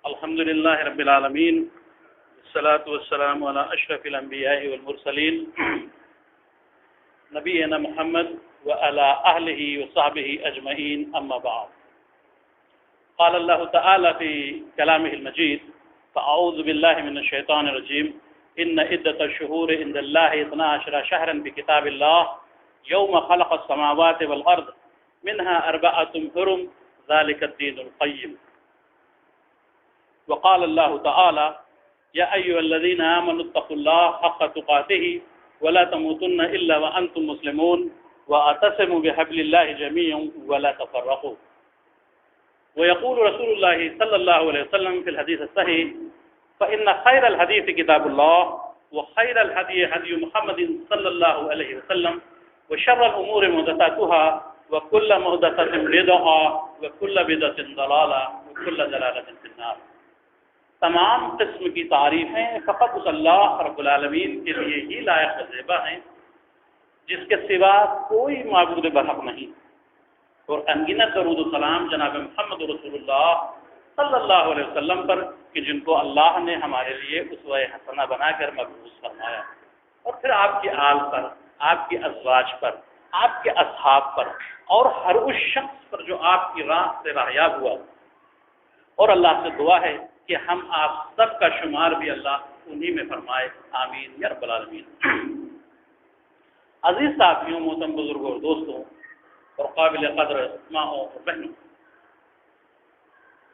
الحمد لله رب العالمين والصلاة والسلام على أشرف الأنبياء والمرسلين نبينا محمد وعلى أهله وصحبه أجمعين أما بعد. قال الله تعالى في كلامه المجيد: فأعوذ بالله من الشيطان الرجيم إن عدة الشهور عند الله 12 شهرا بكتاب الله يوم خلق السماوات والأرض منها 4 حرم ذلك الدين القيم. وقال الله تعالى: يا أيها الذين آمنوا اتقوا الله حق تقاته ولا تموتن إلا وأنتم مسلمون واعتصموا بحبل الله جميعا ولا تفرقوا. ويقول رسول الله صلى الله عليه وسلم في الحديث الصحيح: فإن خير الحديث كتاب الله وخير الهدي هدي محمد صلى الله عليه وسلم وشر الأمور محدثاتها وكل محدثة بدعة وكل بدعة ضلالة وكل ضلالة في النار. تمام قسم کی تعریفیں فقط اس اللہ رب العالمین کے لیے ہی لائق و زیبا ہیں جس کے سوا کوئی معبود برحق نہیں، اور انگنت درود و سلام جناب محمد رسول اللہ صلی اللہ علیہ وسلم پر کہ جن کو اللہ نے ہمارے لیے اسوہ حسنہ بنا کر مبعوث فرمایا، اور پھر آپ کی آل پر، آپ کی ازواج پر، آپ کے اصحاب پر اور ہر اس شخص پر جو آپ کی راہ سے راہیاب ہوا. اور اللہ سے دعا ہے کہ ہم آپ سب کا شمار بھی اللہ انہی میں فرمائے، آمین یا رب العالمین. عزیز ساتھیوں، محترم بزرگوں اور دوستوں اور قابل قدر ماؤں اور بہنوں،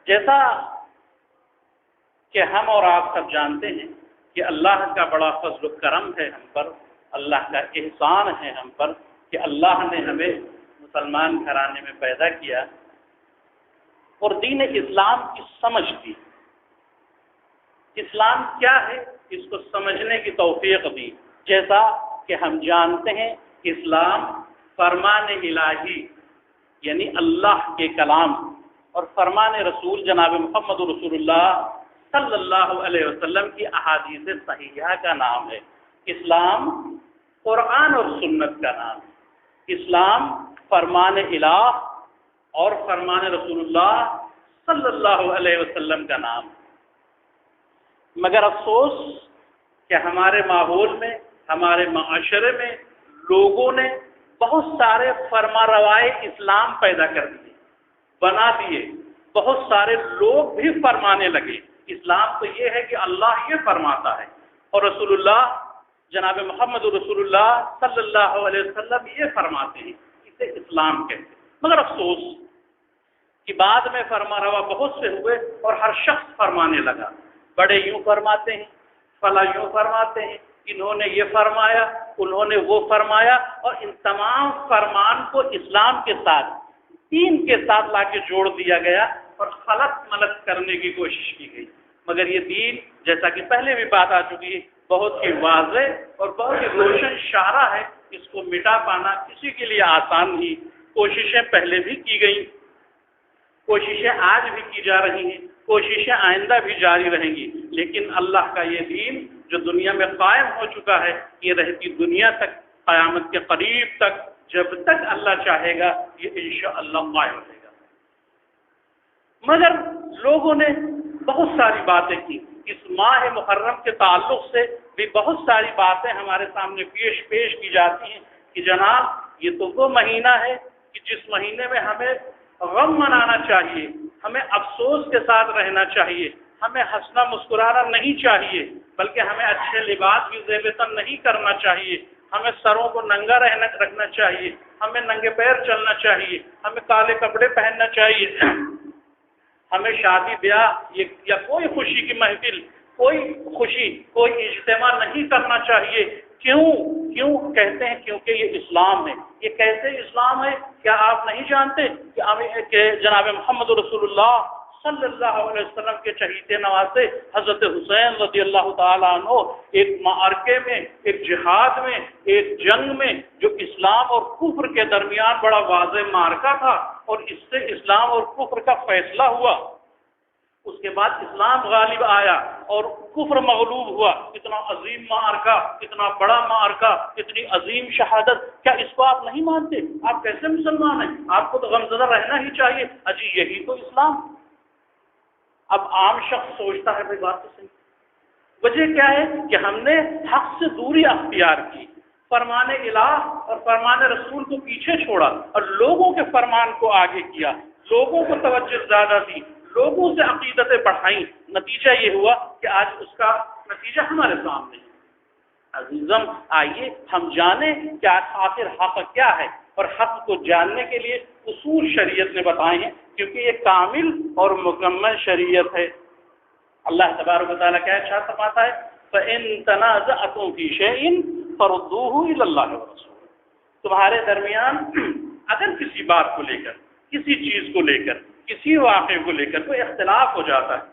جیسا کہ ہم اور آپ سب جانتے ہیں کہ اللہ کا بڑا فضل و کرم ہے ہم پر، اللہ کا احسان ہے ہم پر کہ اللہ نے ہمیں مسلمان گھرانے میں پیدا کیا اور دین اسلام کی سمجھ دی. اسلام کیا ہے اس کو سمجھنے کی توفیق دی. جیسا کہ ہم جانتے ہیں اسلام فرمان الہی یعنی اللہ کے کلام اور فرمان رسول جناب محمد رسول اللہ صلی اللہ علیہ وسلم کی احادیث صحیحہ کا نام ہے. اسلام قرآن اور سنت کا نام ہے. اسلام فرمان الہ اور فرمان رسول اللہ صلی اللہ علیہ وسلم کا نام ہے. مگر افسوس کہ ہمارے ماحول میں، ہمارے معاشرے میں لوگوں نے بہت سارے فرما روائے اسلام پیدا کر دیے، بنا دیے. بہت سارے لوگ بھی فرمانے لگے اسلام تو یہ ہے کہ اللہ یہ فرماتا ہے اور رسول اللہ جناب محمد رسول اللہ صلی اللہ علیہ وسلم یہ فرماتے ہیں، اسے اسلام کہتے ہیں. مگر افسوس کہ بعد میں فرما روا بہت سے ہوئے اور ہر شخص فرمانے لگا. بڑے یوں فرماتے ہیں، فلاں یوں فرماتے ہیں، انہوں نے یہ فرمایا، انہوں نے وہ فرمایا، اور ان تمام فرمان کو اسلام کے ساتھ، دین کے ساتھ لا کے جوڑ دیا گیا اور خلط ملط کرنے کی کوشش کی گئی. مگر یہ دین، جیسا کہ پہلے بھی بات آ چکی ہے، بہت ہی واضح اور بہت ہی روشن شارع ہے. اس کو مٹا پانا کسی کے لیے آسان نہیں. کوششیں پہلے بھی کی گئیں، کوششیں آج بھی کی جا رہی ہیں، کوششیں آئندہ بھی جاری رہیں گی. لیکن اللہ کا یہ دین جو دنیا میں قائم ہو چکا ہے، یہ رہتی دنیا تک، قیامت کے قریب تک، جب تک اللہ چاہے گا یہ انشاءاللہ قائم رہے گا. مگر لوگوں نے بہت ساری باتیں کی. اس ماہ محرم کے تعلق سے بھی بہت ساری باتیں ہمارے سامنے پیش کی جاتی ہیں کہ جناب یہ تو وہ مہینہ ہے کہ جس مہینے میں ہمیں غم منانا چاہیے، ہمیں افسوس کے ساتھ رہنا چاہیے، ہمیں ہنسنا مسکرانا نہیں چاہیے، بلکہ ہمیں اچھے لباس بھی زیب تن نہیں کرنا چاہیے، ہمیں سروں کو ننگا رکھنا چاہیے، ہمیں ننگے پیر چلنا چاہیے، ہمیں کالے کپڑے پہننا چاہیے، ہمیں شادی بیاہ یا کوئی خوشی کی محفل، کوئی خوشی، کوئی اجتماع نہیں کرنا چاہیے. کیوں کہتے ہیں؟ کیونکہ یہ اسلام ہے. یہ کیسے اسلام ہے؟ کیا آپ نہیں جانتے کہ جناب محمد رسول اللہ صلی اللہ علیہ وسلم کے چہیتے نواسے حضرت حسین رضی اللہ تعالیٰ عنہ ایک معرکے میں، ایک جہاد میں، ایک جنگ میں جو اسلام اور کفر کے درمیان بڑا واضح معرکہ تھا اور اس سے اسلام اور کفر کا فیصلہ ہوا، اس کے بعد اسلام غالب آیا اور کفر مغلوب ہوا. اتنا عظیم معرکہ، اتنا بڑا معرکہ، اتنی عظیم شہادت، کیا اس کو آپ نہیں مانتے؟ آپ کیسے مسلمان ہیں؟ آپ کو تو غمزدہ رہنا ہی چاہیے. اجی یہی تو اسلام. اب عام شخص سوچتا ہے بھائی بات تو صحیح، وجہ کیا ہے کہ ہم نے حق سے دوری اختیار کی، فرمان الہ اور فرمان رسول کو پیچھے چھوڑا اور لوگوں کے فرمان کو آگے کیا، لوگوں کو توجہ زیادہ دی، لوگوں سے عقیدتیں بڑھائیں، نتیجہ یہ ہوا کہ آج اس کا نتیجہ ہمارے سامنے ہے۔ عزیزم، آئیے ہم جانیں کہ آخر حق کیا ہے، اور حق کو جاننے کے لیے اصول شریعت نے بتائے ہیں، کیونکہ یہ کامل اور مکمل شریعت ہے۔ اللہ تبارک و تعالیٰ کیا ارشاد فرماتا ہے، فَإِن تَنَازَعْتُمْ فِي شَيْءٍ فَرُدُّوهُ إِلَى اللَّهِ وَرَسُولِهِ، تمہارے درمیان اگر کسی بات کو لے کر، کسی چیز کو لے کر، کسی واقعے کو لے کر کوئی اختلاف ہو جاتا ہے،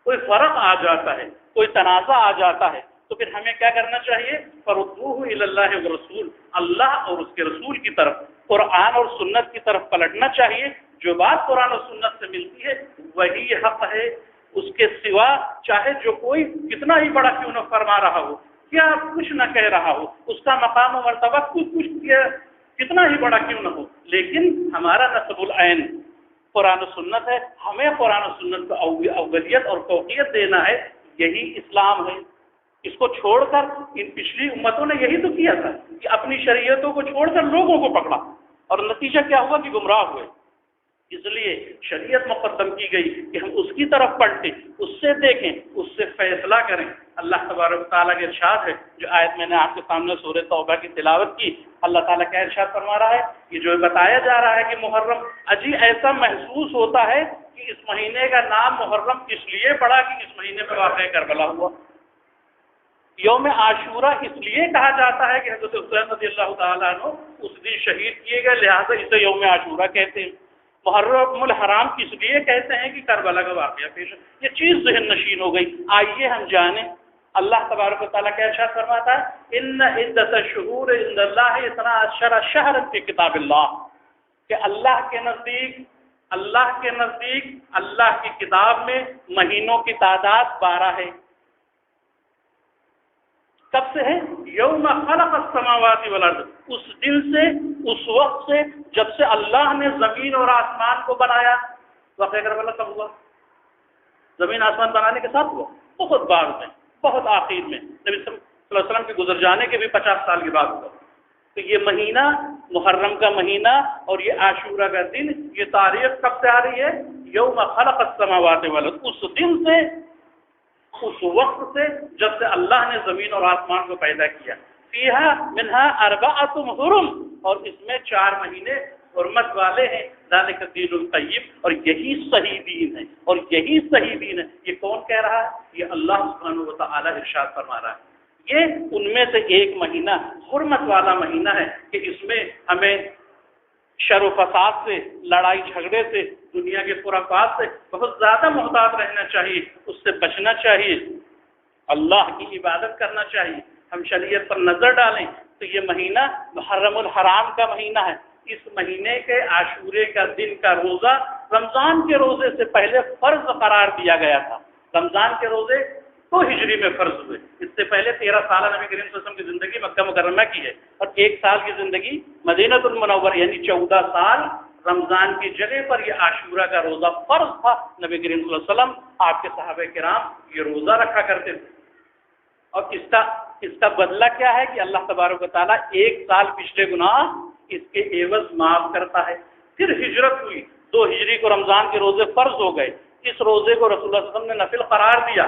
کوئی فرق آ جاتا ہے، کوئی تنازع آ جاتا ہے، تو پھر ہمیں کیا کرنا چاہیے؟ فَرُدُّوهُ إِلَى اللَّهِ وَرَسُولِهِ، اللہ اور اس کے رسول کی طرف، قرآن اور سنت کی طرف پلٹنا چاہیے۔ جو بات قرآن اور سنت سے ملتی ہے وہی حق ہے، اس کے سوا چاہے جو کوئی کتنا ہی بڑا کیوں نہ فرما رہا ہو، کیا کچھ نہ کہہ رہا ہو، اس کا مقام و مرتبہ کچھ کتنا ہی بڑا کیوں نہ ہو، لیکن ہمارا نصب العین قرآن و سنت ہے، ہمیں قرآن و سنت کو اولویت اور فوقیت دینا ہے، یہی اسلام ہے۔ اس کو چھوڑ کر ان پچھلی امتوں نے یہی تو کیا تھا کہ اپنی شریعتوں کو چھوڑ کر لوگوں کو پکڑا، اور نتیجہ کیا ہوا کہ گمراہ ہوئے۔ اس لیے شریعت مقدم کی گئی کہ ہم اس کی طرف پلٹیں، اس سے دیکھیں، اس سے فیصلہ کریں۔ اللہ تبارک تعالیٰ کے ارشاد ہے، جو آیت میں نے آپ کے سامنے سورہ توبہ کی تلاوت کی، اللہ تعالیٰ کا ارشاد فرما رہا ہے، یہ جو بتایا جا رہا ہے کہ محرم، اجی ایسا محسوس ہوتا ہے کہ اس مہینے کا نام محرم اس لیے پڑا کہ اس مہینے میں واقعہ کربلا ہوا۔ یوم عاشورہ اس لیے کہا جاتا ہے کہ حضرت حسین رضی اللہ تعالیٰ عنہ اس دن شہید کیے گئے، لہٰذا اسے یوم عاشورہ کہتے ہیں۔ محرم الحرام اس لیے کہتے ہیں کہ کربلا کا واقعہ پیش ہے۔ یہ چیز ذہن نشین ہو گئی۔ آئیے ہم جانیں، اللہ تبارک و تعالیٰ کا ارشاد فرماتا ہے، ان عدت الشہور عند اللہ 12 شہرا فی کتاب اللہ، کہ اللہ کے نزدیک اللہ کی کتاب میں مہینوں کی تعداد 12 ہے۔ کب سے ہے؟ یوم خلق السماوات والارض، اس دن سے، اس وقت سے جب سے اللہ نے زمین اور آسمان کو بنایا۔ واقعہ کربلا کب ہوا؟ زمین آسمان بنانے کے ساتھ ہوا، بہت بعد میں، بہت آخر میں، نبی صلی اللہ علیہ وسلم کے گزر جانے کے بھی 50 سال کے بعد ہوا۔ تو یہ مہینہ، محرم کا مہینہ اور یہ عاشورہ کا دن، یہ تاریخ کب سے آ رہی ہے؟ یوم خلق السماوات والارض، اس دن سے، اس وقت سے جب سے اللہ نے زمین اور آسمان کو پیدا کیا۔ فیہا منہا اربعۃ حرم، اور اس میں 4 مہینے حرمت والے ہیں۔ ذالک الدین القیم، اور یہی صحیح دین ہے، اور یہی صحیح دین ہے۔ یہ کون کہہ رہا ہے؟ یہ اللہ سبحانہ و تعالی ارشاد فرما رہا ہے۔ یہ ان میں سے ایک مہینہ حرمت والا مہینہ ہے کہ اس میں ہمیں شر و فساد سے، لڑائی جھگڑے سے، دنیا کے خرافات سے بہت زیادہ محتاط رہنا چاہیے، اس سے بچنا چاہیے، اللہ کی عبادت کرنا چاہیے، ہم شریعت پر نظر ڈالیں۔ تو یہ مہینہ محرم الحرام کا مہینہ ہے۔ اس مہینے کے عاشورے کا دن کا روزہ رمضان کے روزے سے پہلے فرض قرار دیا گیا تھا۔ رمضان کے روزے تو ہجری میں فرض ہوئے، اس سے پہلے 13 سالہ نبی کریم صلی اللہ علیہ وسلم کی زندگی مکہ مکرمہ کی ہے، اور 1 سال کی زندگی مدینہ المنورہ، یعنی 14 سال رمضان کی جگہ پر یہ عاشورہ کا روزہ فرض تھا۔ نبی کریم صلی اللہ علیہ وسلم، آپ کے صحابہ کرام یہ روزہ رکھا کرتے تھے، اور اس کا بدلہ کیا ہے کہ اللہ تبارک و تعالیٰ 1 سال پچھلے گناہ اس کے عوض معاف کرتا ہے۔ پھر ہجرت ہوئی، 2 ہجری کو رمضان کے روزے فرض ہو گئے، اس روزے کو رسول اللہ صلی اللہ علیہ وسلم نے نفل قرار دیا،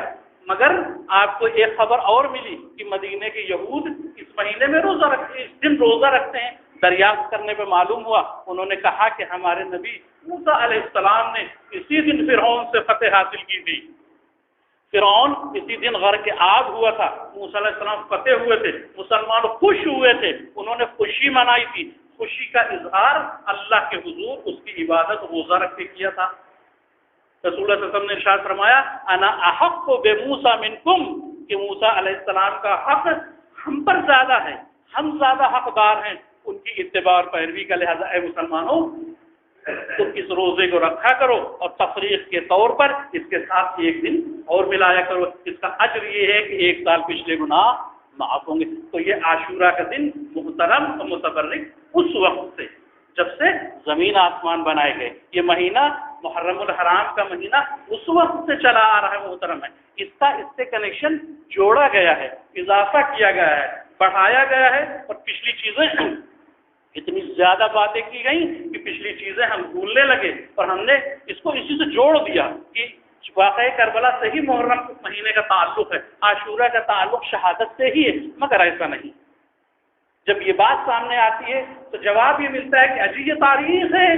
مگر آپ کو ایک خبر اور ملی کہ مدینے کے یہود اس مہینے میں روزہ رکھتے ہیں، اس دن روزہ رکھتے ہیں۔ دریافت کرنے پہ معلوم ہوا، انہوں نے کہا کہ ہمارے نبی موسیٰ علیہ السلام نے اسی دن فرعون سے فتح حاصل کی تھی۔ فرعون اسی دن غرق آب ہوا تھا، موسیٰ علیہ السلام فتح ہوئے تھے، مسلمان خوش ہوئے تھے، انہوں نے خوشی منائی تھی۔ خوشی کا اظہار اللہ کے حضور اس کی عبادت روزہ رکھ کے کیا تھا۔ رسول اللہ صلی اللہ علیہ وسلم نے ارشاد فرمایا، انا احق بموسیٰ منکم، کہ موسیٰ علیہ السلام کا حق ہم پر زیادہ ہے، ہم زیادہ حقدار ہیں ان کی اتباع اور پیروی کا، لہذا اے مسلمانوں تو اس روزے کو رکھا کرو، اور تفریح کے طور پر اس کے ساتھ 1 دن اور ملایا کرو۔ اس کا اجر یہ ہے کہ 1 سال پچھلے گناہ معاف ہوں گے۔ تو یہ عاشورہ کا دن محترم اور متبرک اس وقت سے جب سے زمین آسمان بنائے گئے۔ یہ مہینہ محرم الحرام کا مہینہ اس وقت سے چلا آ رہا ہے محترم ہے، اس سے کنیکشن جوڑا گیا ہے، اضافہ کیا گیا ہے، بڑھایا گیا ہے، اور پچھلی چیزیں اتنی زیادہ باتیں کی گئیں کہ پچھلی چیزیں ہم بھولنے لگے، اور ہم نے اس کو اسی سے جوڑ دیا کہ واقعہ کربلا سے ہی محرم مہینے کا تعلق ہے، عاشورہ کا تعلق شہادت سے ہی ہے، مگر ایسا نہیں۔ جب یہ بات سامنے آتی ہے تو جواب یہ ملتا ہے کہ اجی یہ تاریخ ہے۔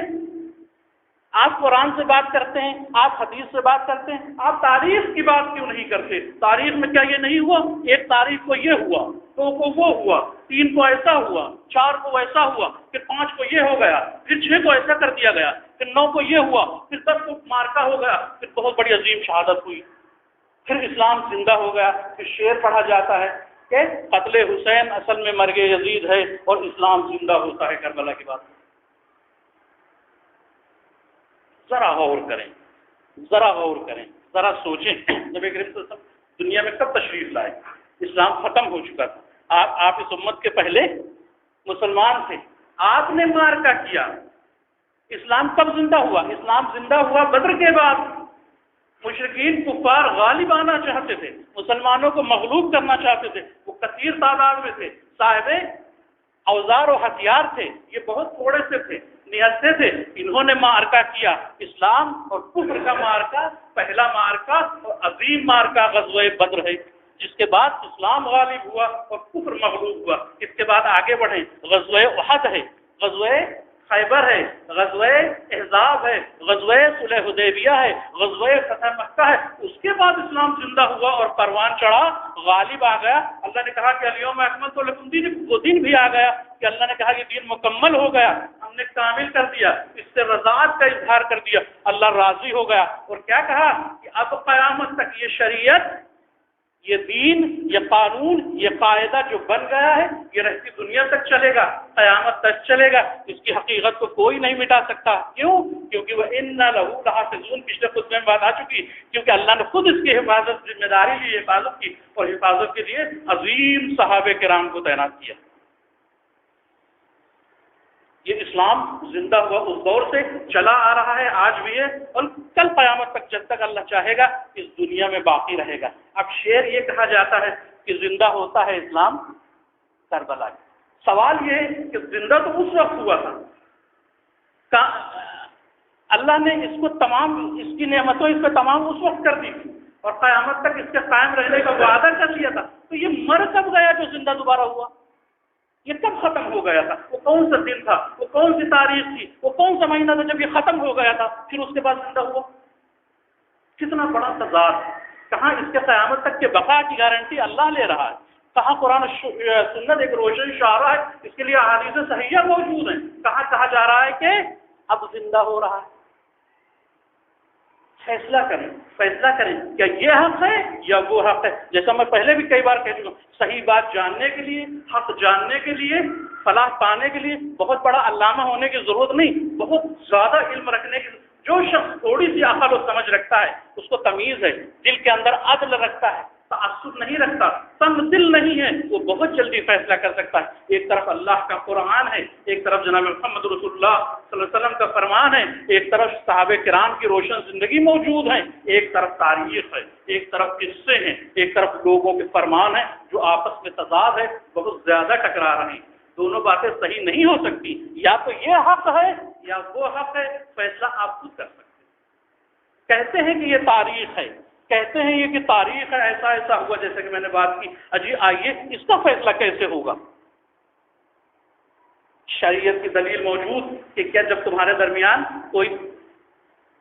آپ قرآن سے بات کرتے ہیں، آپ حدیث سے بات کرتے ہیں، آپ تاریخ کی بات کیوں نہیں کرتے؟ تاریخ میں کیا یہ نہیں ہوا؟ ایک تاریخ کو یہ ہوا، 2 کو وہ ہوا، 3 کو ایسا ہوا، 4 کو ویسا ہوا، پھر 5 کو یہ ہو گیا، پھر 6 کو ایسا کر دیا گیا، پھر 9 کو یہ ہوا، پھر 10 کو مارکا ہو گیا، پھر بہت بڑی عظیم شہادت ہوئی، پھر اسلام زندہ ہو گیا، پھر شعر پڑھا جاتا ہے کہ قتل حسین اصل میں مرگ یزید ہے اور اسلام زندہ ہوتا ہے کربلا کی بات۔ ذرا غور کریں، ذرا غور کریں، ذرا سوچیں، نبی کریم صلی اللہ علیہ وسلم دنیا میں کب تشریف لائے؟ اسلام ختم ہو چکا تھا، آپ اس امت کے پہلے مسلمان تھے، آپ نے مارکا کیا، اسلام کب زندہ ہوا؟ اسلام زندہ ہوا بدر کے بعد۔ مشرکین کفار غالب آنا چاہتے تھے، مسلمانوں کو مغلوب کرنا چاہتے تھے، وہ کثیر تعداد میں تھے، صاحب اوزار و ہتھیار تھے، یہ بہت تھوڑے سے تھے، نہتے تھے، انہوں نے مارکا کیا۔ اسلام اور کفر کا مارکا پہلا مارکا اور عظیم مارکا غزوہ بدر ہے، جس کے بعد اسلام غالب ہوا اور کفر مغلوب ہوا۔ اس کے بعد آگے بڑھیں، غزوہ احد ہے، غزوہ خیبر ہے، غزوہ احزاب ہے، غزوہ صلح حدیبیہ ہے، غزوہ فتح مکہ ہے۔ اس کے بعد اسلام زندہ ہوا اور پروان چڑھا، غالب آ گیا۔ اللہ نے کہا کہ الیوم اکملت لکم دینکم، وہ دن بھی آ گیا کہ اللہ نے کہا کہ دین مکمل ہو گیا، ہم نے کامل کر دیا، اس سے رضاعت کا اظہار کر دیا، اللہ راضی ہو گیا۔ اور کیا کہا کہ اب قیامت تک یہ شریعت، یہ دین، یہ قانون، یہ قاعدہ جو بن گیا ہے، یہ رہتی دنیا تک چلے گا، قیامت تک چلے گا، اس کی حقیقت کو کوئی نہیں مٹا سکتا۔ کیوں؟ کیونکہ وہ اِنَّا لَهُ لَحَافِظُونَ، پچھلے خطبے میں بات آ چکی، کیونکہ اللہ نے خود اس کی حفاظت، ذمہ داری لی، حفاظت کی، اور حفاظت کے لیے عظیم صحابہ کرام کو تعینات کیا۔ یہ اسلام زندہ ہوا اس دور سے چلا آ رہا ہے، آج بھی ہے، اور کل قیامت تک جب تک اللہ چاہے گا اس دنیا میں باقی رہے گا۔ اب شعر یہ کہا جاتا ہے کہ زندہ ہوتا ہے اسلام کربلا میں۔ سوال یہ ہے کہ زندہ تو اس وقت ہوا تھا، اللہ نے اس کو تمام، اس کی نعمتوں اس پہ تمام اس وقت کر دی تھی، اور قیامت تک اس کے قائم رہنے کا وعدہ کر لیا تھا، تو یہ مر کب گیا جو زندہ دوبارہ ہوا؟ یہ کب ختم ہو گیا تھا؟ وہ کون سا دن تھا؟ وہ کون سی تاریخ تھی؟ وہ کون سا مہینہ تھا جب یہ ختم ہو گیا تھا پھر اس کے بعد زندہ ہوا؟ کتنا بڑا تضاد! کہاں اس کے قیامت تک کے بقا کی گارنٹی اللہ لے رہا ہے، کہاں قرآن سنت ایک روشن اشارہ ہے، اس کے لیے احادیث صحیحہ موجود ہیں، کہاں کہا جا رہا ہے کہ اب زندہ ہو رہا ہے۔ فیصلہ کریں، فیصلہ کریں، کیا یہ حق ہے یا وہ حق ہے؟ جیسا میں پہلے بھی کئی بار کہہ چکا ہوں، صحیح بات جاننے کے لیے، حق جاننے کے لیے، فلاح پانے کے لیے بہت بڑا علامہ ہونے کی ضرورت نہیں، بہت زیادہ علم رکھنے کی، جو شخص تھوڑی سی عقل و سمجھ رکھتا ہے، اس کو تمیز ہے، دل کے اندر عدل رکھتا ہے، تعصب نہیں رکھتا، تنگ دل نہیں ہے، وہ بہت جلدی فیصلہ کر سکتا ہے۔ ایک طرف اللہ کا قرآن ہے، ایک طرف جناب محمد رسول اللہ صلی اللہ علیہ وسلم کا فرمان ہے، ایک طرف صحابہ کرام کی روشن زندگی موجود ہے، ایک طرف تاریخ ہے، ایک طرف قصے ہیں، ایک طرف لوگوں کے فرمان ہیں جو آپس میں تضاد ہے، بہت زیادہ ٹکرا رہے ہیں۔ دونوں باتیں صحیح نہیں ہو سکتی، یا تو یہ حق ہے یا وہ حق ہے، فیصلہ آپ خود کر سکتے ہیں۔ کہتے ہیں کہ یہ تاریخ ہے، کہتے ہیں یہ کہ تاریخ ہے، ایسا ایسا ہوا، جیسے کہ میں نے بات کی، اجی آئیے اس کا فیصلہ کیسے ہوگا؟ شریعت کی دلیل موجود کہ کیا جب تمہارے درمیان کوئی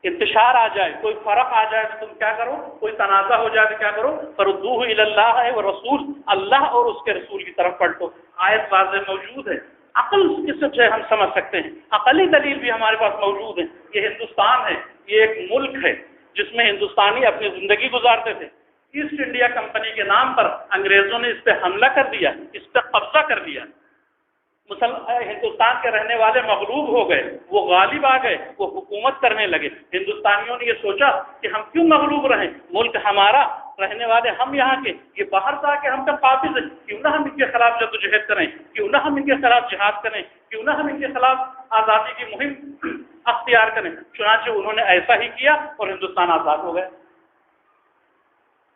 انتشار آ جائے، کوئی فرق آ جائے تو تم کیا کرو؟ کوئی تنازع ہو جائے تو کیا کرو؟ فردوہ الی اللہ ہے وہ رسول، اللہ اور اس کے رسول کی طرف پلٹو۔ آیت واضح موجود ہے، عقل کس سے ہم سمجھ سکتے ہیں، عقلی دلیل بھی ہمارے پاس موجود ہے۔ یہ ہندوستان ہے، یہ ایک ملک ہے جس میں ہندوستانی اپنی زندگی گزارتے تھے، ایسٹ انڈیا کمپنی کے نام پر انگریزوں نے اس پہ حملہ کر دیا، اس پہ قبضہ کر دیا، ہندوستان کے رہنے والے مغلوب ہو گئے، وہ غالب آ گئے، وہ حکومت کرنے لگے۔ ہندوستانیوں نے یہ سوچا کہ ہم کیوں مغلوب رہیں، ملک ہمارا، رہنے والے ہم یہاں کے، یہ باہر سے آ کے ہم پر قابض ہیں، کیوں نہ ہم ان کے خلاف جدوجہد کریں، کیوں نہ ہم ان کے خلاف جہاد کریں، کیوں نہ ہم ان کے خلاف آزادی کی مہم اختیار کریں۔ چنانچہ انہوں نے ایسا ہی کیا اور ہندوستان آزاد ہو گیا۔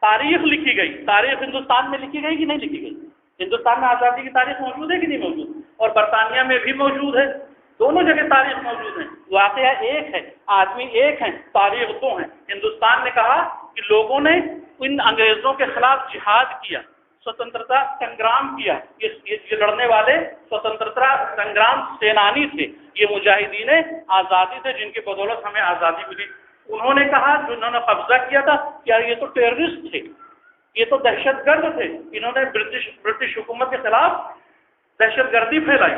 تاریخ لکھی گئی، تاریخ ہندوستان میں لکھی گئی کہ نہیں لکھی گئی؟ ہندوستان میں آزادی کی تاریخ موجود ہے کہ نہیں موجود؟ اور برطانیہ میں بھی موجود ہے، دونوں جگہ تاریخ موجود ہے۔ واقعہ ایک ہے، آدمی ایک ہے، تاریخ دو ہیں۔ ہندوستان نے کہا کہ لوگوں نے ان انگریزوں کے خلاف جہاد کیا، سوتنترتا سنگرام کیا، یہ لڑنے والے سوتنترتا سنگرام سینانی تھے، یہ مجاہدین آزادی تھے جن کی بدولت ہمیں آزادی ملی۔ انہوں نے کہا، جو انہوں نے قبضہ کیا تھا، کیا یہ تو ٹیررسٹ تھے، یہ تو دہشت گرد تھے، انہوں نے برٹش حکومت کے خلاف دہشت گردی پھیلائی،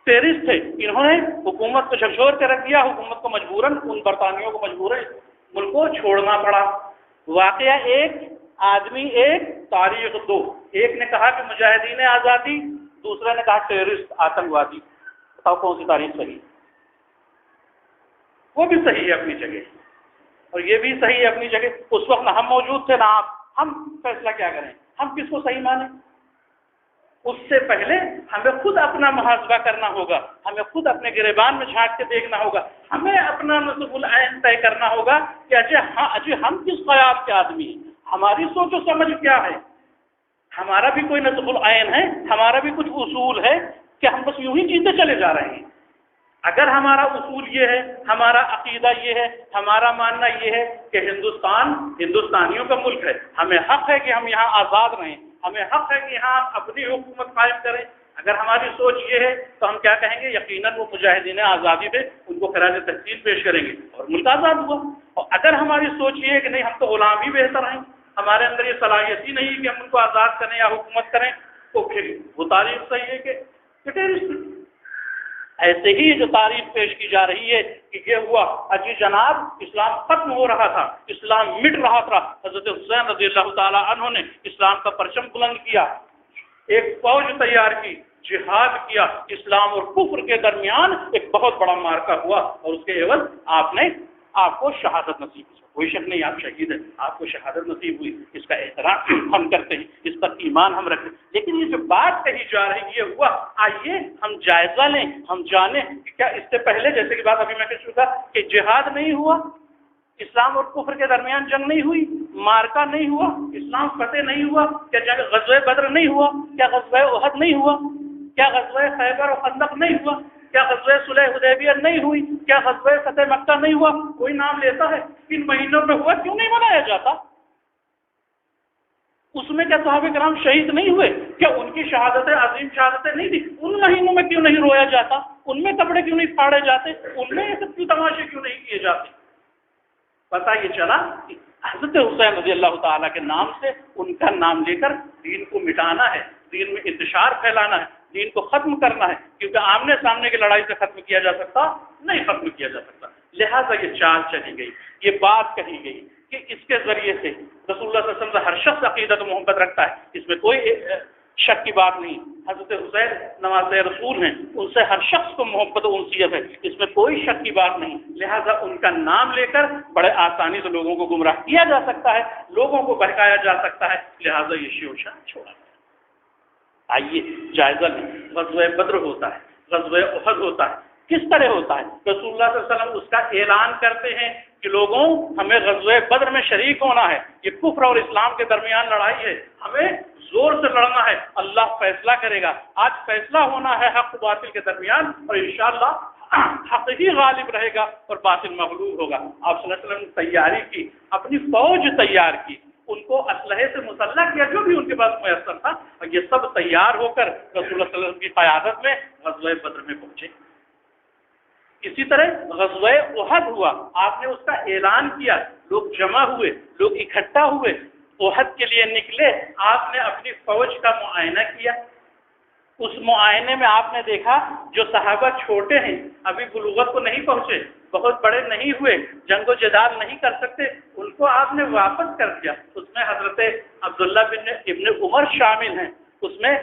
ٹیررسٹ تھے، انہوں نے حکومت کو جھکجھور کے رکھ دیا، حکومت کو مجبوراً، ان برطانیوں کو مجبوراً ملک کو چھوڑنا پڑا۔ واقعہ ایک، آدمی ایک، تاریخ دو۔ ایک نے کہا کہ مجاہدین آزادی، دوسرے نے کہا ٹیررسٹ، آتنکوادی۔ بتاؤ کون سی تاریخ صحیح؟ وہ بھی صحیح ہے اپنی جگہ، اور یہ بھی صحیح ہے اپنی جگہ۔ اس وقت نہ ہم موجود تھے نہ آپ، ہم فیصلہ کیا کریں، ہم کس کو صحیح مانیں؟ اس سے پہلے ہمیں خود اپنا محاسبہ کرنا ہوگا، ہمیں خود اپنے گریبان میں جھانک کے دیکھنا ہوگا، ہمیں اپنا نصب العین طے کرنا ہوگا کہ اجے ہم کس خیال کے آدمی ہیں، ہماری سوچ و سمجھ کیا ہے، ہمارا بھی کوئی نصب العین ہے، ہمارا بھی کچھ اصول ہے کہ ہم بس یوں ہی جیتے چلے جا رہے ہیں؟ اگر ہمارا اصول یہ ہے، ہمارا عقیدہ یہ ہے، ہمارا ماننا یہ ہے کہ ہندوستان ہندوستانیوں کا ملک ہے، ہمیں حق ہے کہ ہم یہاں آزاد رہیں، ہمیں حق ہے کہ یہاں اپنی حکومت قائم کریں، اگر ہماری سوچ یہ ہے تو ہم کیا کہیں گے؟ یقیناً وہ مجاہدین آزادی تھے، ان کو خراج تحسین پیش کریں گے اور ملک آزاد ہوا۔ اور اگر ہماری سوچ یہ ہے کہ نہیں، ہم تو غلام ہی بہتر ہیں، ہمارے اندر یہ صلاحیت ہی نہیں کہ ہم ان کو آزاد کریں یا حکومت کریں، تو پھر وہ تاریخ صحیح ہے کہ ٹیررسٹ۔ ایسے ہی جو تاریخ پیش کی جا رہی ہے کہ یہ ہوا، اجی جناب اسلام ختم ہو رہا تھا، اسلام مٹ رہا تھا، حضرت حسین رضی اللہ تعالیٰ عنہ نے اسلام کا پرچم بلند کیا، ایک فوج تیار کی، جہاد کیا، اسلام اور کفر کے درمیان ایک بہت بڑا معرکہ ہوا، اور اس کے عوض آپ کو شہادت نصیب ہوئی۔ کوئی شک نہیں، آپ شہید ہیں، آپ کو شہادت نصیب ہوئی، اس کا احترام ہم کرتے ہیں، اس پر ایمان ہم رکھتے ہیں۔ لیکن یہ جو بات کہی جا رہی ہے، یہ ہوا، آئیے ہم جائزہ لیں، ہم جانیں کہ کیا اس سے پہلے، جیسے کہ بات ابھی میں کہہ چکا کہ جہاد نہیں ہوا، اسلام اور کفر کے درمیان جنگ نہیں ہوئی، مارکا نہیں ہوا، اسلام فتح نہیں ہوا، کیا غزوہ بدر نہیں ہوا، کیا غزوہ احد نہیں ہوا، کیا غزوہ خیبر و خندق نہیں ہوا، کیا غزوہ صلح حدیبیہ نہیں ہوئی، کیا غزوہ فتح مکہ نہیں ہوا؟ کوئی نام لیتا ہے؟ کن مہینوں میں ہوا؟ کیوں نہیں منایا جاتا؟ اس میں کیا صحابہ کرام شہید نہیں ہوئے؟ کیا ان کی شہادتیں عظیم شہادتیں نہیں تھی؟ ان مہینوں میں کیوں نہیں رویا جاتا؟ ان میں کپڑے کیوں نہیں پھاڑے جاتے؟ ان میں یہ سب کی تماشے کیوں نہیں کیے جاتے؟ پتہ یہ چلا کہ حضرت حسین رضی اللہ تعالیٰ کے نام سے ان کا نام لے کر دین کو مٹانا ہے، دین میں انتشار پھیلانا ہے، دین کو ختم کرنا ہے، کیونکہ آمنے سامنے کی لڑائی سے ختم کیا جا سکتا نہیں، ختم کیا جا سکتا۔ لہٰذا یہ چال چلی گئی، یہ بات کہی گئی کہ اس کے ذریعے سے رسول اللہ صلی اللہ علیہ وسلم سے ہر شخص عقیدت و محبت رکھتا ہے، اس میں کوئی شک کی بات نہیں۔ حضرت حسین نواسۂ رسول ہیں، ان سے ہر شخص کو محبت و انسیت ہے، اس میں کوئی شک کی بات نہیں۔ لہٰذا ان کا نام لے کر بڑے آسانی سے لوگوں کو گمراہ کیا جا سکتا ہے، لوگوں کو بہکایا جا سکتا ہے، لہٰذا یہ شیوشا چھوڑا گیا۔ آئیے جائزہ لیں، غزوہ بدر ہوتا ہے، غزوہ احد ہوتا ہے، کس طرح ہوتا ہے؟ رسول اللہ صلی اللہ علیہ وسلم اس کا اعلان کرتے ہیں کہ لوگوں، ہمیں غزوہ بدر میں شریک ہونا ہے، یہ کفر اور اسلام کے درمیان لڑائی ہے، ہمیں زور سے لڑنا ہے، اللہ فیصلہ کرے گا، آج فیصلہ ہونا ہے حق و باطل کے درمیان، اور انشاءاللہ حق ہی غالب رہے گا اور باطل مغلوب ہوگا۔ آپ صلی اللہ علیہ وسلم نے تیاری کی، اپنی فوج تیار کی، ان کو اسلحے سے مسلح کیا جو بھی ان کے پاس میسر تھا، اور یہ سب تیار ہو کر رسول اللہ صلی اللہ علیہ وسلم کی قیادت میں غزوہ بدر میں پہنچے۔ اسی طرح غزوہ احد ہوا، آپ نے اس کا اعلان کیا، لوگ جمع ہوئے، لوگ اکٹھا ہوئے، احد کے لیے نکلے، آپ نے اپنی فوج کا معائنہ کیا۔ اس معائنے میں آپ نے دیکھا جو صحابہ چھوٹے ہیں، ابھی بلوغت کو نہیں پہنچے، بہت بڑے نہیں ہوئے، جنگ و جدال نہیں کر سکتے، ان کو آپ نے واپس کر دیا۔ اس میں حضرت عبداللہ ابن عمر شامل ہیں، اس میں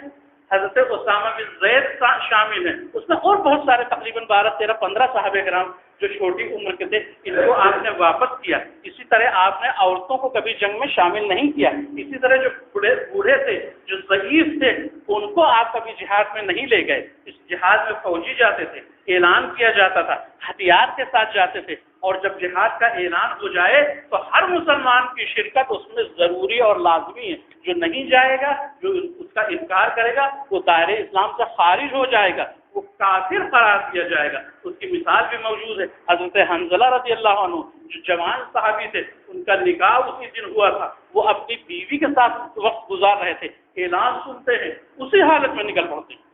حضرت اسامہ بن زید شامل ہیں، اس میں اور بہت سارے تقریباً 12 13 15 صحابہ کرام جو چھوٹی عمر کے تھے ان کو آپ نے واپس کیا. اسی طرح آپ نے عورتوں کو کبھی جنگ میں شامل نہیں کیا. اسی طرح جو بوڑھے تھے، جو ضعیف تھے، ان کو آپ کبھی جہاد میں نہیں لے گئے. اس جہاد میں فوجی جاتے تھے، اعلان کیا جاتا تھا، ہتھیار کے ساتھ جاتے تھے، اور جب جہاد کا اعلان ہو جائے تو ہر مسلمان کی شرکت اس میں ضروری اور لازمی ہے. جو نہیں جائے گا، جو اس کا انکار کرے گا، وہ دائرے اسلام سے خارج ہو جائے گا، وہ کافر قرار دیا جائے گا. اس کی مثال بھی موجود ہے. حضرت حنظلہ رضی اللہ عنہ جو جوان صحابی تھے، ان کا نکاح اسی دن ہوا تھا. وہ اپنی بیوی کے ساتھ وقت گزار رہے تھے. اعلان سنتے ہیں، اسی حالت میں نکل پڑتے ہیں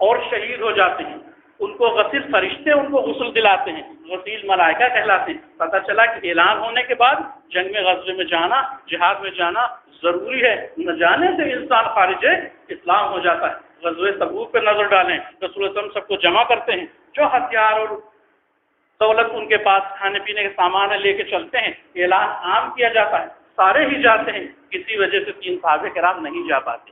اور شہید ہو جاتے ہیں. ان کو غسیل فرشتے ان کو غسل دلاتے ہیں، غسیل ملائکہ کہلاتے ہیں. پتہ چلا کہ اعلان ہونے کے بعد جنگ میں، غزوے میں جانا، جہاد میں جانا ضروری ہے. نہ جانے سے انسان خارج اسلام ہو جاتا ہے. غزوہ تبوک پہ نظر ڈالیں، رسول اللہ صلی اللہ علیہ وسلم سب کو جمع کرتے ہیں. جو ہتھیار اور دولت ان کے پاس کھانے پینے کے سامان لے کے چلتے ہیں. اعلان عام کیا جاتا ہے، سارے ہی جاتے ہیں. کسی وجہ سے 3 صحابہ کرام نہیں جا پاتے.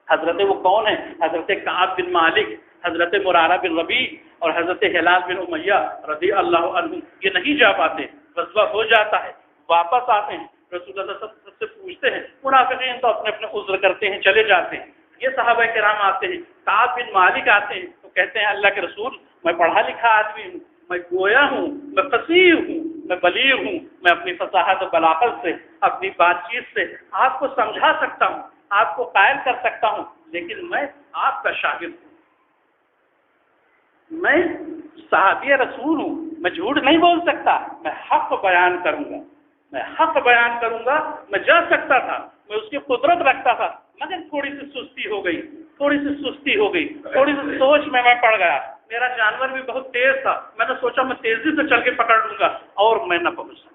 حضرت وہ کون ہیں؟ حضرت کعب بن مالک، حضرت مرارہ بن ربیع اور حضرت ہلال بن امیہ رضی اللہ عنہ. یہ نہیں جا پاتے. غزوہ ہو جاتا ہے، واپس آتے ہیں. رسول اللہ صلی اللہ علیہ وسلم سے پوچھتے ہیں. منافقین تو اپنے اپنے عذر کرتے ہیں، چلے جاتے ہیں. یہ صحابہ کرام آتے ہیں. کعب بن مالک آتے ہیں تو کہتے ہیں اللہ کے رسول، میں پڑھا لکھا آدمی ہوں، میں گویا ہوں، میں فصیح ہوں، میں بلیغ ہوں. میں اپنی فصاحت و بلاغت سے، اپنی بات چیت سے آپ کو سمجھا سکتا ہوں، آپ کو قائل کر سکتا ہوں، لیکن میں آپ کا شاگرد ہوں. میں صحابی رسول ہوں، میں جھوٹ نہیں بول سکتا. میں حق بیان کروں گا، میں حق بیان کروں گا. میں جا سکتا تھا، میں اس کی قدرت رکھتا تھا، مگر تھوڑی سی سستی ہو گئی، تھوڑی سی سوچ میں پڑ گیا. میرا جانور بھی بہت تیز تھا، میں نے سوچا میں تیزی سے چل کے پکڑ لوں گا، اور میں نہ پہنچ سکا.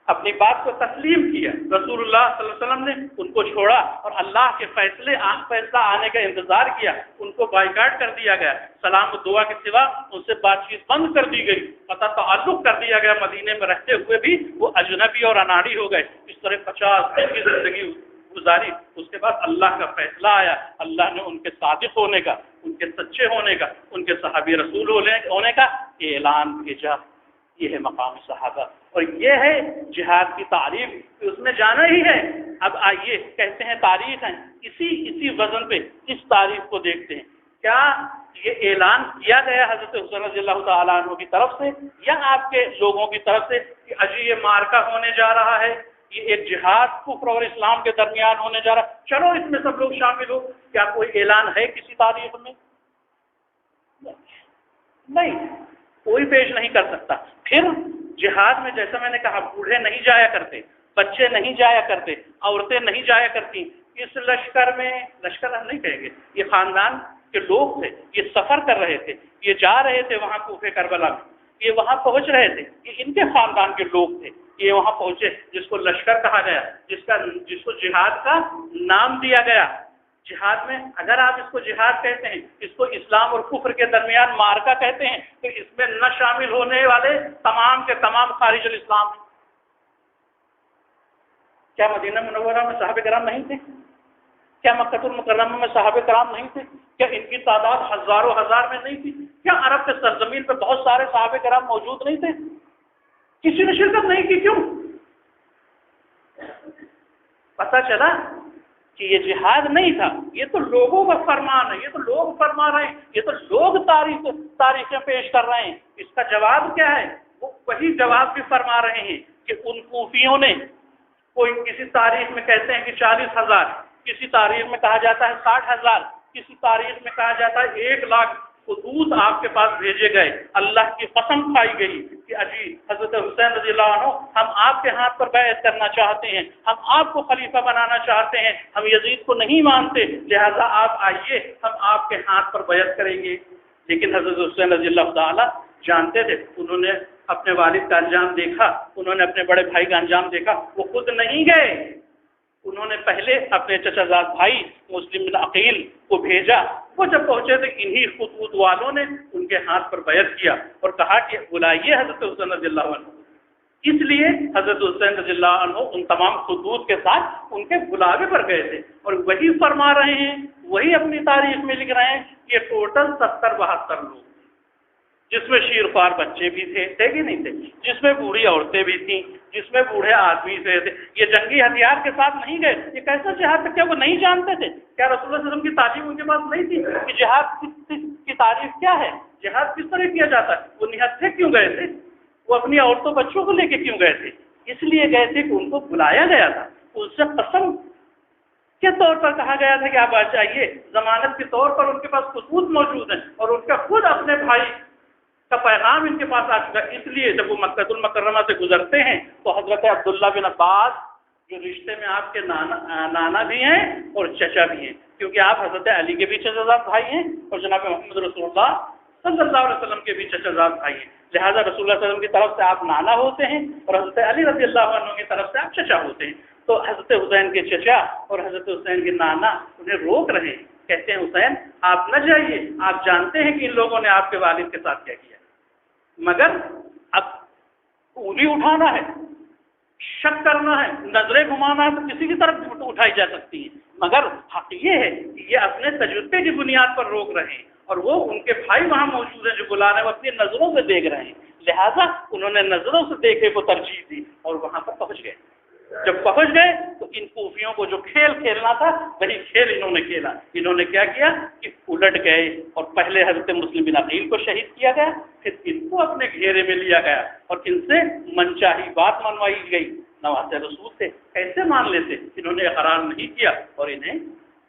اپنی بات کو تسلیم کیا. رسول اللہ صلی اللہ علیہ وسلم نے ان کو چھوڑا اور اللہ کے فیصلہ آنے کا انتظار کیا. ان کو بائیکاٹ کر دیا گیا. سلام و دعا کے سوا ان سے بات چیت بند کر دی گئی. قطع تعلق کر دیا گیا. مدینے میں رہتے ہوئے بھی وہ اجنبی اور اناڑی ہو گئے. اس طرح 50 دن کی زندگی گزاری. اس کے بعد اللہ کا فیصلہ آیا. اللہ نے ان کے صادق ہونے کا، ان کے سچے ہونے کا، ان کے صحابی رسول ہونے کا اعلان بھیجا. یہ ہے مقام صحابہ، اور یہ ہے جہاد کی تعریف. اس میں جانا ہی ہے. اب آئیے کہتے ہیں تاریخ ہیں، اسی وزن پہ اس تاریخ کو دیکھتے ہیں. کیا یہ اعلان کیا گیا حضرت حسین رضی اللہ تعالیٰ عنہ کی طرف سے، یا آپ کے لوگوں کی طرف سے کہ اجی یہ مارکہ ہونے جا رہا ہے، یہ ایک جہاد کفر اور اسلام کے درمیان ہونے جا رہا ہے، چلو اس میں سب لوگ شامل ہو؟ کیا کوئی اعلان ہے کسی تاریخ میں؟ نہیں، کوئی پیش نہیں کر سکتا. پھر جہاد میں جیسا میں نے کہا، بوڑھے نہیں جایا کرتے، بچے نہیں جایا کرتے، عورتیں نہیں جایا کرتی. اس لشکر میں، لشکر ہم نہیں کہیں گے، یہ خاندان کے لوگ تھے. یہ سفر کر رہے تھے، یہ جا رہے تھے وہاں کوفہ کربلا میں، یہ وہاں پہنچ رہے تھے. یہ ان کے خاندان کے لوگ تھے. یہ وہاں پہنچے، جس کو لشکر کہا گیا، جس کو جہاد کا نام دیا گیا. جہاد میں اگر آپ اس کو جہاد کہتے ہیں، اس کو اسلام اور کفر کے درمیان مارکہ کہتے ہیں، تو اس میں نہ شامل ہونے والے تمام کے تمام خارج الاسلام. کیا مدینہ منورہ میں صحابہ کرام نہیں تھے؟ کیا مکہ المکرمہ میں صحابہ کرام نہیں تھے؟ کیا ان کی تعداد ہزاروں ہزار میں نہیں تھی؟ کیا عرب کے سرزمین پہ بہت سارے صحابہ کرام موجود نہیں تھے؟ کسی نے شرکت نہیں کی. کیوں؟ پتہ چلا کہ یہ جہاد نہیں تھا، یہ تو لوگوں کا فرمان ہے، یہ تو لوگ فرما رہے ہیں، یہ تو لوگ تاریخیں پیش کر رہے ہیں. اس کا جواب کیا ہے؟ وہ وہی جواب بھی فرما رہے ہیں کہ ان کوفیوں نے، کوئی کسی تاریخ میں کہتے ہیں کہ 40,000، کسی تاریخ میں کہا جاتا ہے 60,000، کسی تاریخ میں کہا جاتا ہے 1,00,000 خطوط آپ کے پاس بھیجے گئے. اللہ کی قسم کھائی گئی کہ اجی حضرت حسین رضی اللہ عنہ، ہم آپ کے ہاتھ پر بیعت کرنا چاہتے ہیں، ہم آپ کو خلیفہ بنانا چاہتے ہیں، ہم یزید کو نہیں مانتے، لہذا آپ آئیے، ہم آپ کے ہاتھ پر بیعت کریں گے. لیکن حضرت حسین رضی اللہ تعالیٰ جانتے تھے، انہوں نے اپنے والد کا انجام دیکھا، انہوں نے اپنے بڑے بھائی کا انجام دیکھا. وہ خود نہیں گئے، انہوں نے پہلے اپنے چچا زاد بھائی مسلم بن عقیل کو بھیجا. وہ جب پہنچے تو انہی خطوط والوں نے ان کے ہاتھ پر بیعت کیا اور کہا کہ بلائیے حضرت حسین رضی اللہ عنہ. اس لیے حضرت حسین رضی اللہ عنہ ان تمام خطوط کے ساتھ ان کے بلاوے پر گئے تھے، اور وہی فرما رہے ہیں، وہی اپنی تاریخ میں لکھ رہے ہیں کہ یہ ٹوٹل 70-72 لوگ، جس میں شیرخوار بچے بھی تھے کہ نہیں تھے، جس میں بوڑھی عورتیں بھی تھیں، جس میں بوڑھے آدمی تھے۔ یہ جنگی ہتھیار کے ساتھ نہیں گئے، یہ کیسا جہاد تھا؟ کیا وہ نہیں جانتے تھے؟ کیا رسول اللہ صلی اللہ علیہ وسلم کی تعلیم ان کے پاس نہیں تھی کہ جہاد کی تعریف کیا ہے، جہاد کس طرح کیا جاتا ہے؟ وہ نہتھے کیوں گئے تھے؟ وہ اپنی عورتوں بچوں کو لے کے کیوں گئے تھے؟ اس لیے گئے تھے کہ ان کو بلایا گیا تھا، ان سے قسم کے طور پر کہا گیا تھا کہ آپ آ جائیے، ضمانت کے طور پر ان کے پاس خطوط موجود ہیں، اور ان کا خود اپنے بھائی کا پیغام ان کے پاس آ چکا۔ اس لیے جب وہ مکہ المکرمہ سے گزرتے ہیں تو حضرت عبداللہ بن عباس جو رشتے میں آپ کے نانا بھی ہیں اور چچا بھی ہیں، کیونکہ آپ حضرت علی کے بھی چچا زاد بھائی ہیں اور جناب محمد رسول اللہ صلی اللہ علیہ وسلم کے بھی چچا زاد بھائی ہیں، لہٰذا رسول اللہ صلی اللہ علیہ وسلم کی طرف سے آپ نانا ہوتے ہیں اور حضرت علی رضی اللہ عنہ کی طرف سے آپ چچا ہوتے ہیں۔ تو حضرت حسین کے چچا اور حضرت حسین کے نانا انہیں روک رہے ہیں، کہتے ہیں حسین آپ نہ جائیے، آپ جانتے ہیں کہ ان لوگوں نے آپ کے والد کے ساتھ کیا کیا، مگر اب انگلی اٹھانا ہے، شک کرنا ہے، نظریں گھمانا ہے تو کسی کی طرف اٹھائی جا سکتی ہیں، مگر حق یہ ہے کہ یہ اپنے تجربے کی بنیاد پر روک رہے ہیں، اور وہ ان کے بھائی وہاں موجود ہیں جو بلا رہے ہیں، وہ اپنی نظروں سے دیکھ رہے ہیں، لہٰذا انہوں نے نظروں سے دیکھے کو ترجیح دی اور وہاں پر پہنچ گئے۔ جب پہنچ گئے تو ان کوفیوں کو جو کھیل کھیلنا تھا وہی کھیل انہوں نے کھیلا۔ انہوں نے کیا کیا کہ الٹ گئے اور پہلے حضرت مسلم بن عقیل کو شہید کیا گیا، پھر ان کو اپنے گھیرے میں لیا گیا اور ان سے منچاہی بات منوائی گئی۔ نواز رسول سے ایسے مان لیتے، انہوں نے اقرار نہیں کیا اور انہیں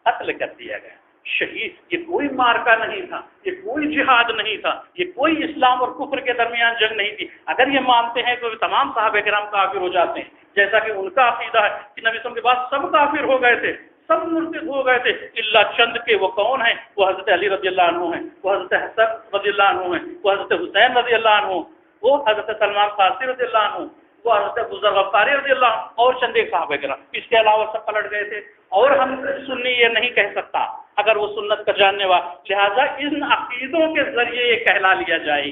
قتل کر دیا گیا۔ شہید، یہ کوئی مارکا نہیں تھا، یہ کوئی جہاد نہیں تھا، یہ کوئی اسلام اور کفر کے درمیان جنگ نہیں تھی۔ اگر یہ مانتے ہیں تو تمام صحابہ کرام کافر ہو جاتے ہیں، جیسا کہ ان کا عقیدہ ہے کہ نبی صلی اللہ علیہ وسلم کے بعد سب کافر ہو گئے تھے، سب مرتد ہو گئے تھے، الا چند کے۔ وہ کون ہیں؟ وہ حضرت علی رضی اللہ عنہ ہیں، وہ حضرت حسن رضی اللہ عنہ ہیں، وہ حضرت حسین رضی اللہ عنہ، وہ حضرت سلمان فارسی رضی اللہ عنہ، وہ حضرت ابوذر غفاری رضی اللہ عنہ، اور چند ایک صحابہ کرام۔ اس کے علاوہ سب پلٹ گئے تھے، اور ہم سنی یہ نہیں کہہ سکتا اگر وہ سنت کا جاننے والا، لہٰذا ان عقیدوں کے ذریعے یہ کہلا لیا جائے۔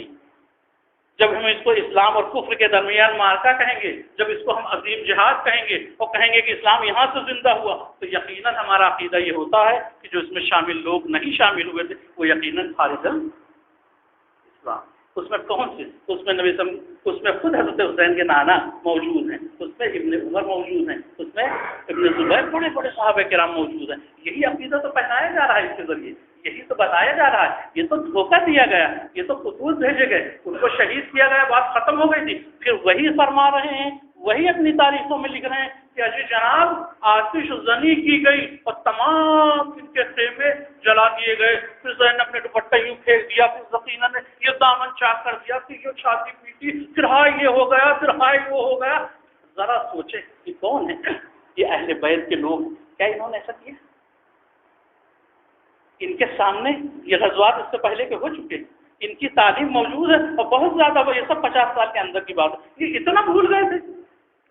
جب ہم اس کو اسلام اور کفر کے درمیان مارکا کہیں گے، جب اس کو ہم عظیم جہاد کہیں گے اور کہیں گے کہ اسلام یہاں سے زندہ ہوا، تو یقیناً ہمارا عقیدہ یہ ہوتا ہے کہ جو اس میں شامل لوگ نہیں شامل ہوئے تھے وہ یقیناً خارج اسلام۔ اس میں کون سے؟ اس میں نبی اس میں خود حضرت حسین کے نانا موجود ہیں، اس میں ابن عمر موجود ہیں، اس میں ابن زبیر، بڑے بڑے صحابہ کرام موجود ہیں۔ یہی عقیدہ تو پہنایا جا رہا ہے اس کے ذریعے، یہی تو بتایا جا رہا ہے۔ یہ تو دھوکہ دیا گیا، یہ تو خطوط بھیجے گئے، ان کو شہید کیا گیا، بات ختم ہو گئی تھی، پھر وہی فرما رہے ہیں، وہی اپنی تاریخوں میں لکھ رہے ہیں کہ اجی جناب آتش زنی کی گئی اور تمام ان کے خیمے جلا دیے گئے، پھر زین نے اپنے دوپٹہ یوں پھینک دیا، پھر سکینہ نے یہ دامن چاک کر دیا، پھر جو چھاتی پیٹی، پھر ہائے یہ ہو گیا، پھر ہائے وہ ہو گیا۔ ذرا سوچے کہ کون ہے یہ اہل بیت کے لوگ؟ کیا انہوں نے ایسا کیا؟ ان کے سامنے یہ غزوات اس سے پہلے کے ہو چکے، ان کی تعلیم موجود ہے اور بہت زیادہ، وہ یہ سب 50 سال کے اندر کی بات ہے۔ یہ اتنا بھول گئے تھے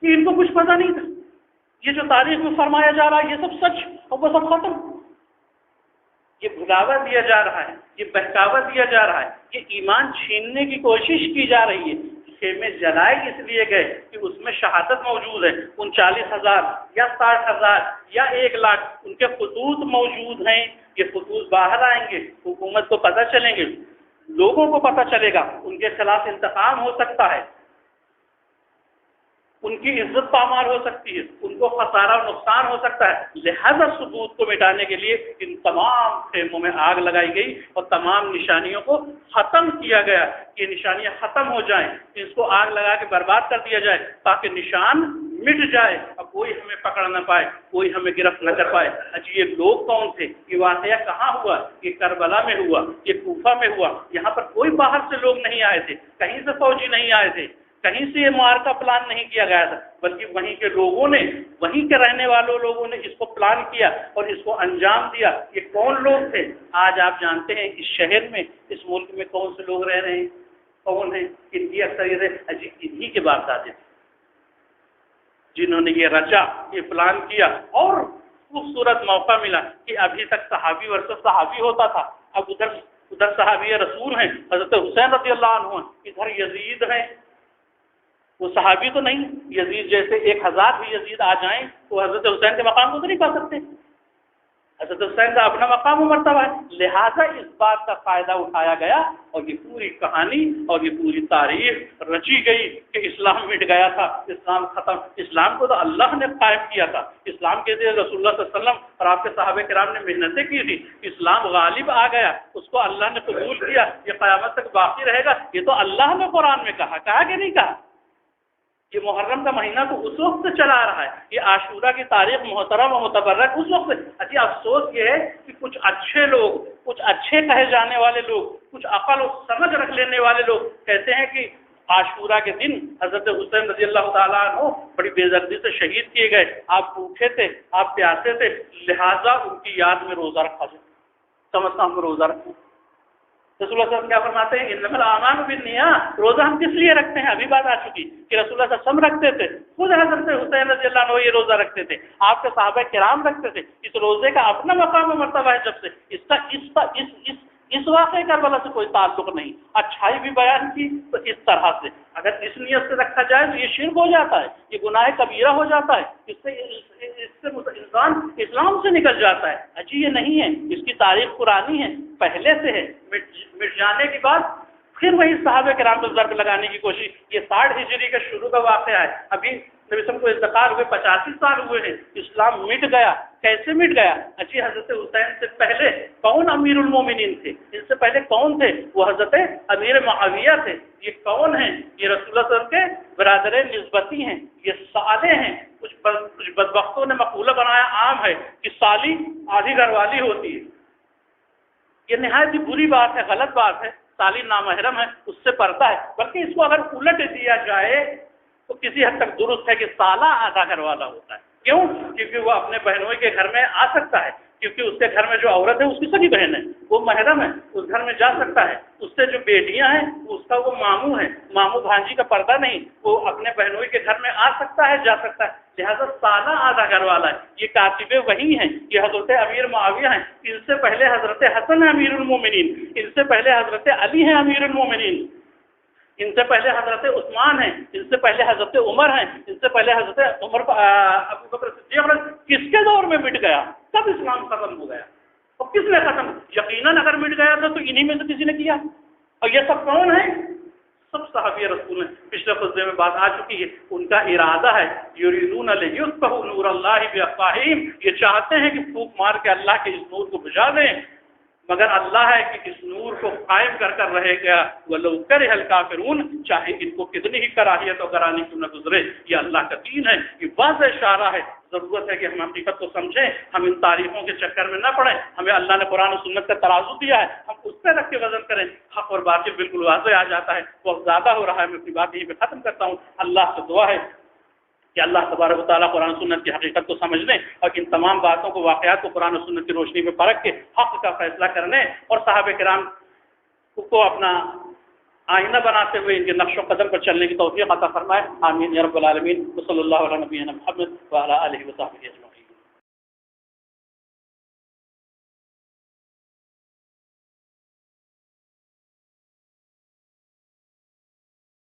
کہ ان کو کچھ پتہ نہیں تھا، یہ جو تاریخ میں فرمایا جا رہا ہے یہ سب سچ اور وہ سب ختم۔ یہ بھلاوا دیا جا رہا ہے، یہ بہکاوا دیا جا رہا ہے، یہ ایمان چھیننے کی کوشش کی جا رہی ہے۔ خیمے جلائے اس لیے گئے کہ اس میں شہادت موجود ہے، 39,000 یا 60,000 یا 1,00,000 ان کے خطوط موجود ہیں۔ یہ خطوط باہر آئیں گے، حکومت کو پتہ چلیں گے، لوگوں کو پتہ چلے گا، ان کے خلاف انتقام ہو سکتا ہے، ان کی عزت پامال ہو سکتی ہے، ان کو خسارہ اور نقصان ہو سکتا ہے۔ لہذا ثبوت کو مٹانے کے لیے ان تمام خیموں میں آگ لگائی گئی اور تمام نشانیوں کو ختم کیا گیا۔ یہ نشانیاں ختم ہو جائیں، اس کو آگ لگا کے برباد کر دیا جائے تاکہ نشان مٹ جائے اور کوئی ہمیں پکڑ نہ پائے، کوئی ہمیں گرفت نہ کر پائے۔ اچھا یہ لوگ کون تھے؟ یہ واقعہ کہاں ہوا؟ یہ کربلا میں ہوا، یہ کوفہ میں ہوا۔ یہاں پر کوئی باہر سے لوگ نہیں آئے تھے، کہیں سے فوجی نہیں آئے تھے، کہیں سے یہ مار کا پلان نہیں کیا گیا تھا، بلکہ وہیں کے لوگوں نے، وہیں کے رہنے والوں لوگوں نے اس کو پلان کیا اور اس کو انجام دیا۔ یہ کون لوگ تھے؟ آج آپ جانتے ہیں اس شہر میں، اس ملک میں کون سے لوگ رہ رہے ہیں؟ کون ہیں؟ ان کی اکثریت انہی کے باپ دادے تھے جنہوں نے یہ رچا، یہ پلان کیا، اور خوبصورت موقع ملا کہ ابھی تک صحابی ورثہ صحابی ہوتا تھا، اب ادھر صحابی رسول ہیں، حضرت حسین رضی اللہ عنہ ہیں، ادھر یزید ہیں۔ وہ صحابی تو نہیں، یزید جیسے 1000 بھی یزید آ جائیں تو حضرت حسین کے مقام کو تو نہیں پا سکتے۔ حضرت حسین کا اپنا مقام و مرتبہ ہے، لہٰذا اس بات کا فائدہ اٹھایا گیا اور یہ پوری کہانی اور یہ پوری تاریخ رچی گئی کہ اسلام مٹ گیا تھا، اسلام ختم۔ اسلام کو تو اللہ نے قائم کیا تھا، اسلام کے لیے رسول اللہ صلی اللہ علیہ وسلم اور آپ کے صحابہ کرام نے محنتیں کی تھی، اسلام غالب آ گیا، اس کو اللہ نے قبول کیا، یہ قیامت تک باقی رہے گا۔ یہ تو اللہ نے قرآن میں کہا کہ نہیں کہا؟ یہ محرم کا مہینہ تو اس وقت سے چلا آ رہا ہے، یہ عاشورہ کی تاریخ محترم و متبرک اس وقت سے۔ اچھا افسوس یہ ہے کہ کچھ اچھے لوگ، کچھ اچھے کہے جانے والے لوگ، کچھ عقل و سمجھ رکھ لینے والے لوگ کہتے ہیں کہ عاشورہ کے دن حضرت حسین رضی اللہ تعالیٰ عنہ بڑی بے دردی سے شہید کیے گئے، آپ بھوکے تھے، آپ پیاسے تھے، لہٰذا ان کی یاد میں روزہ رکھا جائے، سمجھتا ہم روزہ رکھیں۔ رسول اللہ صلی اللہ علیہ وسلم کیا فرماتے ہیں؟ انما الاعمال بالنیات۔ روزہ ہم کس لیے رکھتے ہیں؟ ابھی بات آ چکی کہ رسول اللہ صلی اللہ علیہ وسلم رکھتے تھے، خود حضرت حسین رضی اللہ عنہ یہ روزہ رکھتے تھے، آپ کے صحابہ کرام رکھتے تھے۔ اس روزے کا اپنا مقام و مرتبہ ہے، جب سے اس واقعے کربلا سے کوئی تعلق نہیں۔ اچھائی بھی بیان کی تو اس طرح سے، اگر اس نیت سے رکھا جائے تو یہ شرک ہو جاتا ہے، یہ گناہ کبیرہ ہو جاتا ہے، اس سے انسان اسلام سے نکل جاتا ہے۔ اجی یہ نہیں ہے، اس کی تاریخ پرانی ہے، پہلے سے ہے، مٹ جانے کے بعد پھر وہی صحابہ کرام کو ضرب لگانے کی کوشش۔ یہ 60 ہجری کا شروع کا واقعہ ہے، ابھی نبی صلی اللہ علیہ وسلم کو انتقال ہوئے 85 سال ہوئے ہیں، اسلام مٹ گیا۔ کیسے مٹ گیا؟ اچھی حضرت حسین سے پہلے کون امیر المومنین تھے؟ ان سے پہلے کون تھے؟ وہ حضرت امیر معاویہ تھے۔ یہ کون ہیں؟ یہ رسول اللہ صلی اللہ علیہ وسلم کے برادر نسبتی ہیں، یہ سالے ہیں۔ کچھ بدبختوں نے مقولہ بنایا، عام ہے کہ سالی آدھی گھر والی ہوتی ہے۔ یہ نہایت ہی بری بات ہے، غلط بات ہے۔ سالی نامحرم ہے، اس سے پردہ ہے، بلکہ اس کو اگر الٹ دیا جائے تو کسی حد تک درست ہے کہ سالہ آدھا گھر والا ہوتا ہے۔ کیوں؟ کیونکہ وہ اپنے بہنوں کے گھر میں آ سکتا ہے، کیونکہ اس کے گھر میں جو عورت ہے اس کی سگی بہن ہے، وہ محرم ہے، اس گھر میں جا سکتا ہے۔ اس سے جو بیٹیاں ہیں اس کا وہ ماموں ہے، ماموں بھانجی کا پردہ نہیں، وہ اپنے بہنوں کے گھر میں آ سکتا ہے، جا سکتا ہے۔ لہذا سالہ آدھا گھر والا ہے۔ یہ کاتب وحی ہیں، یہ حضرت امیر معاویہ ہیں، ان سے پہلے حضرت حسن ہیں امیر المومنین، ان سے پہلے حضرت علی ہیں امیر المومنین، ان سے پہلے حضرت عثمان ہیں، ان سے پہلے حضرت عمر ہیں، ان سے پہلے حضرت عمر ابو بکر صدیق۔ کس کے دور میں مٹ گیا؟ کب اسلام ختم ہو گیا؟ اور کس نے ختم؟ یقیناً اگر مٹ گیا تھا تو انہی میں سے کسی نے کیا۔ اور یہ سب کون ہیں؟ سب صحابی رسول ہیں۔ پچھلے خطبے میں بات آ چکی ہے، ان کا ارادہ ہے یریدون لیطفئوا نور اللہ بافواہہم، یہ چاہتے ہیں کہ پھونک مار کے اللہ کے اس نور کو بجھا دیں، مگر اللہ ہے کہ اس نور کو قائم کر رہے گا، وَلَوْ كَرِهَ الْكَافِرُونَ، چاہے ان کو کتنی ہی کراہیت اور گرانی کیوں نہ گزرے۔ یہ اللہ کا دین ہے، یہ واضح اشارہ ہے۔ ضرورت ہے کہ ہم حقیقت کو سمجھیں، ہم ان تاریخوں کے چکر میں نہ پڑیں۔ ہمیں اللہ نے قرآن و سنت کا ترازو دیا ہے، ہم اس پہ رکھ کے وزن کریں۔ حق اور باطل بالکل واضح آ جاتا ہے، بہت زیادہ ہو رہا ہے۔ میں اپنی بات یہیں پہ ختم کرتا ہوں۔ اللہ سے دعا ہے کہ اللہ تبارک و تعالیٰ قرآن و سنت کی حقیقت کو سمجھنے اور ان تمام باتوں کو، واقعات کو قرآن و سنت کی روشنی میں پرکھ کے حق کا فیصلہ کرنے اور صحابہ کرام کو اپنا آئینہ بناتے ہوئے ان کے نقش و قدم پر چلنے کی توفیق عطا فرمائے۔ آمین یا رب العالمین۔ صلی اللہ علیہ نبینا محمد وعلی آلہ وصحبہ۔